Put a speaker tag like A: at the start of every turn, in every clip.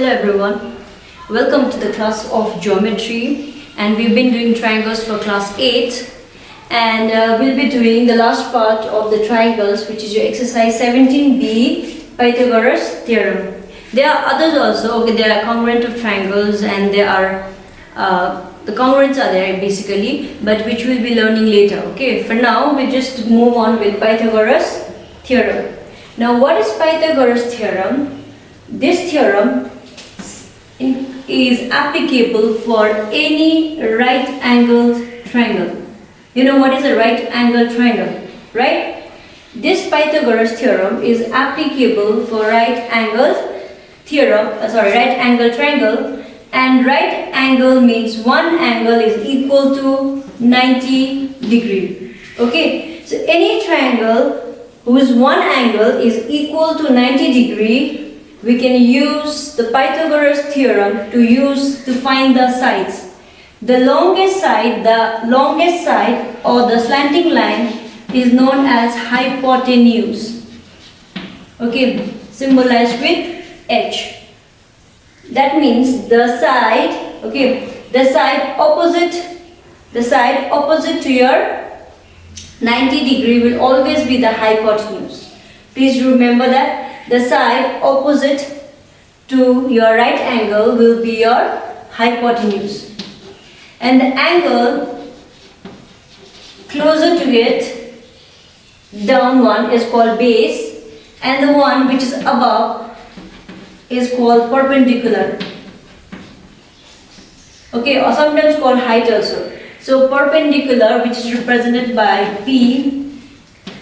A: Hello everyone, welcome to the class of geometry, and we've been doing triangles for class 8, and we'll be doing the last part of the triangles, which is your exercise 17b, Pythagoras Theorem. There are others also. Okay, there are congruent of triangles, and there are the congruents are there basically, but which we'll be learning later. Okay, for now we just move on with Pythagoras Theorem. Now, what is Pythagoras Theorem? This theorem is applicable for any right-angled triangle. You know what is a right-angled triangle, right? This Pythagoras theorem is applicable for right-angled triangle, and right angle means one angle is equal to 90 degree. Okay, so any triangle whose one angle is equal to 90 degree, we can use the Pythagoras theorem to find the sides. The longest side or the slanting line is known as hypotenuse. Okay, symbolized with H. That means the side opposite to your 90 degree will always be the hypotenuse. Please remember that. The side opposite to your right angle will be your hypotenuse, and the angle closer to it, down one, is called base, and the one which is above is called perpendicular. Okay, or sometimes called height also. So perpendicular, which is represented by P,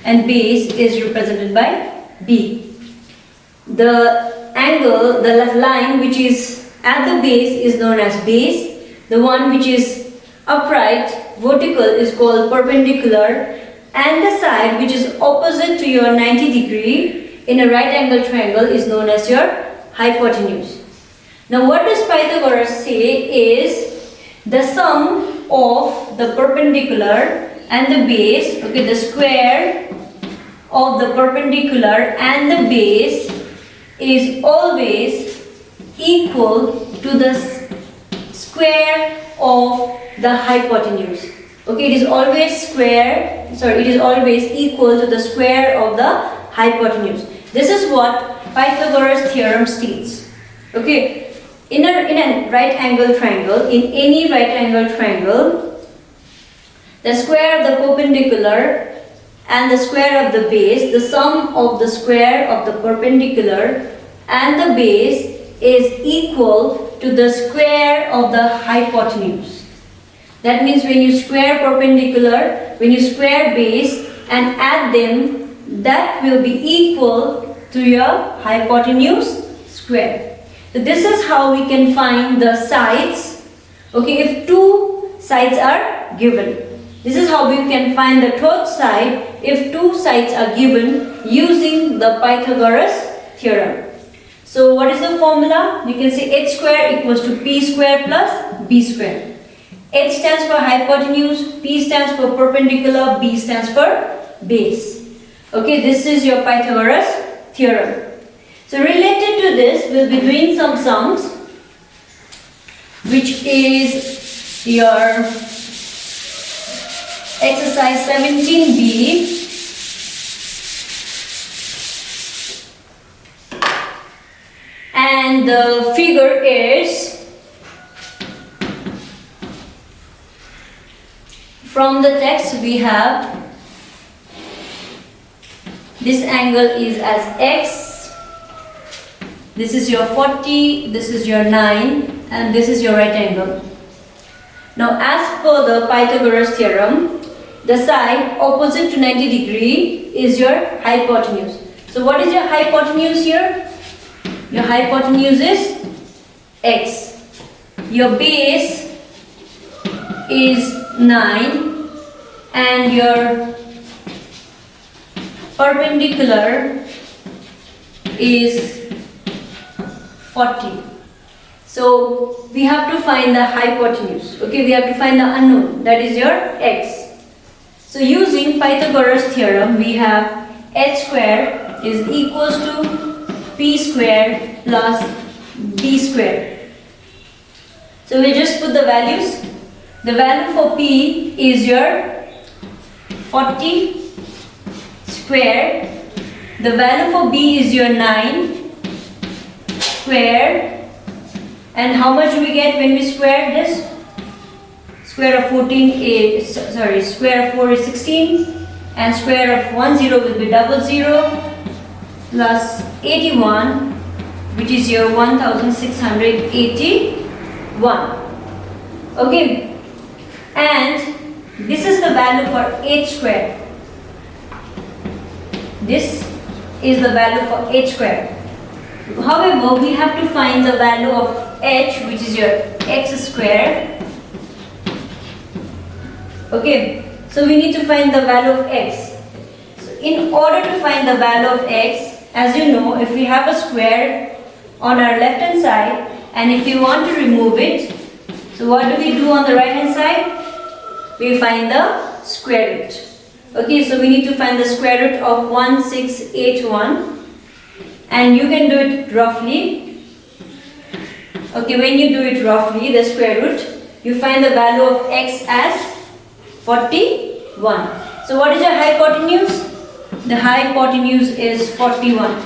A: and base is represented by B. The angle, the line which is at the base is known as base. The one which is upright, vertical, is called perpendicular, and the side which is opposite to your 90 degree in a right angle triangle is known as your hypotenuse. Now, what does Pythagoras say is the sum of the perpendicular and the base, okay, the square of the perpendicular and the base is always equal to the square of the hypotenuse. Okay, it is always equal to the square of the hypotenuse. This is what Pythagoras theorem states. Okay, in a right angle triangle, in any right angle triangle, the square of the perpendicular and the square of the base, the sum of the square of the perpendicular and the base is equal to the square of the hypotenuse. That means when you square perpendicular, when you square base and add them, that will be equal to your hypotenuse square. So this is how we can find the sides. Okay, if two sides are given. This is how we can find the third side if two sides are given using the Pythagoras theorem. So what is the formula? You can say h square equals to p square plus b square. H stands for hypotenuse, p stands for perpendicular, b stands for base. Okay, this is your Pythagoras theorem. So related to this, we'll be doing some sums, which is your exercise 17b. And the figure is, from the text we have, this angle is as x, this is your 40, this is your 9, and this is your right angle. Now, as per the Pythagoras theorem, the side opposite to 90 degree is your hypotenuse. So what is your hypotenuse here? Your hypotenuse is x. Your base is 9 and your perpendicular is 40. So we have to find the hypotenuse. Okay, we have to find the unknown, that is your x. So using Pythagoras theorem, we have h square is equals to p square plus b square. So we just put the values. The value for p is your 40 square. The value for b is your 9 square. And how much do we get when we square this? Square of 14 is, square of 4 is 16, and square of 10 will be 00 plus 81, which is your 1681. Okay, and this is the value for h square. This is the value for h square. However, we have to find the value of h, which is your x square. Okay, so we need to find the value of x. So in order to find the value of x, as you know, if we have a square on our left hand side and if we want to remove it, so what do we do on the right hand side? We find the square root. Okay, so we need to find the square root of 1681, and you can do it roughly. Okay, when you do it roughly, the square root, you find the value of x as 41. So what is your hypotenuse? The hypotenuse is 41.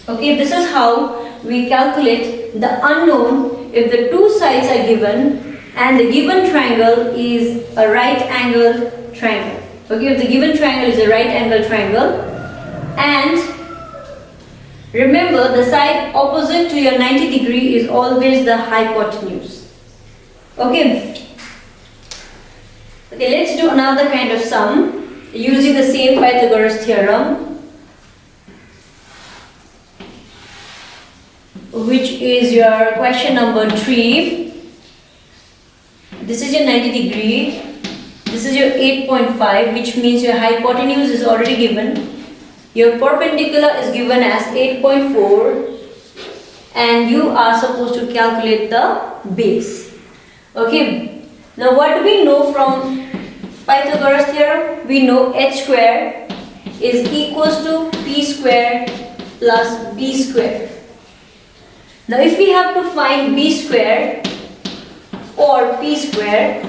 A: Okay, this is how we calculate the unknown if the two sides are given and the given triangle is a right angle triangle. Okay, if the given triangle is a right angle triangle, and remember the side opposite to your 90 degree is always the hypotenuse. Okay. Okay, let's do another kind of sum using the same Pythagoras theorem, which is your question number 3. This is your 90 degree. This is your 8.5, which means your hypotenuse is already given. Your perpendicular is given as 8.4, and you are supposed to calculate the base. Okay. Now what do we know from Pythagoras theorem? We know h square is equals to p square plus b square. Now if we have to find b square or p square,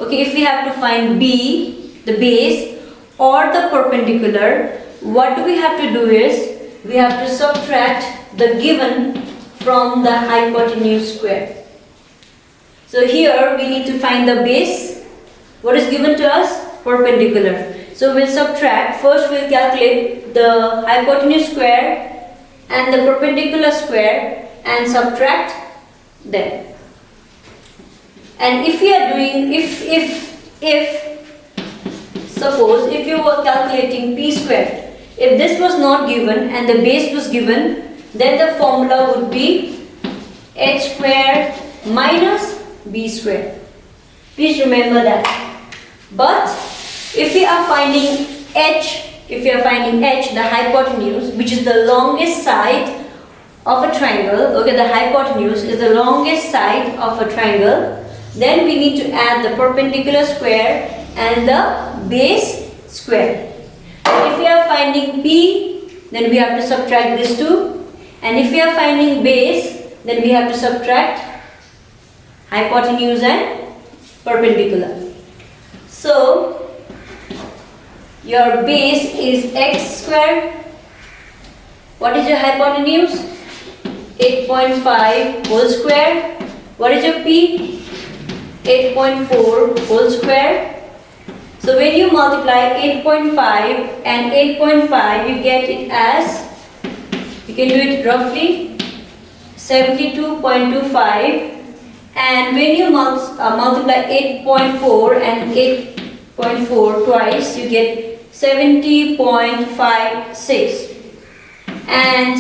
A: okay, if we have to find b, the base, or the perpendicular, what do we have to do is, we have to subtract the given from the hypotenuse square. So here we need to find the base. What is given to us? Perpendicular. So we'll subtract. First we'll calculate the hypotenuse square and the perpendicular square and subtract them. And if we are doing, suppose if you were calculating p square, if this was not given and the base was given, then the formula would be h square minus b square. Please remember that. But if we are finding h, the hypotenuse, which is the longest side of a triangle, okay, the hypotenuse is the longest side of a triangle, then we need to add the perpendicular square and the base square. If we are finding p, then we have to subtract this two, and if we are finding base, then we have to subtract hypotenuse and perpendicular. So your base is x square. What is your hypotenuse? 8.5 whole square. What is your p? 8.4 whole square. So when you multiply 8.5 and 8.5, you get it as, you can do it roughly, 72.25. And when you multiply 8.4 and 8.4 twice, you get 70.56. And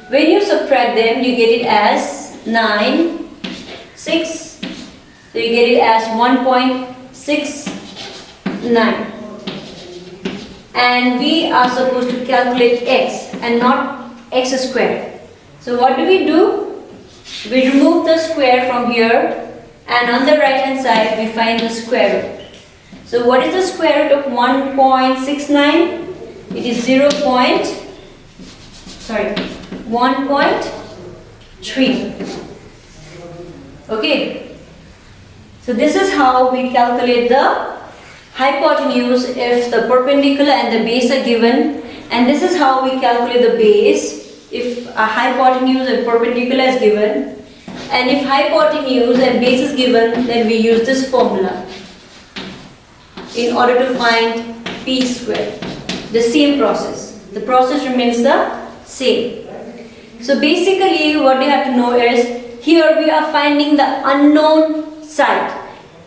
A: when you subtract them, you get it as 9, 6. So you get it as 1.69. And we are supposed to calculate x and not x square. So what do? We remove the square from here, and on the right hand side we find the square root. So what is the square root of 1.69? It is 1.69. 3. Okay. So this is how we calculate the hypotenuse if the perpendicular and the base are given, and this is how we calculate the base if a hypotenuse and perpendicular is given, and if hypotenuse and base is given, then we use this formula in order to find p squared. The same process. The process remains the same. So basically what you have to know is, here we are finding the unknown side.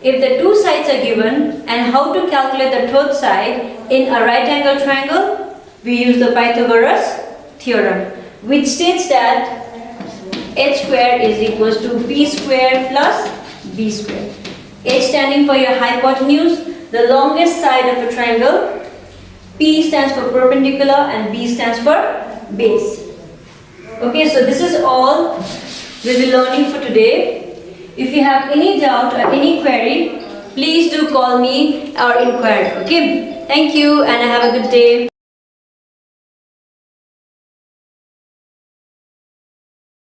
A: If the two sides are given and how to calculate the third side in a right angle triangle, we use the Pythagoras theorem, which states that h squared is equals to p squared plus b squared. H standing for your hypotenuse, the longest side of a triangle, p stands for perpendicular, and b stands for base. Okay, so this is all we'll be learning for today. If you have any doubt or any query, please do call me or inquire. Okay, thank you and have a good day.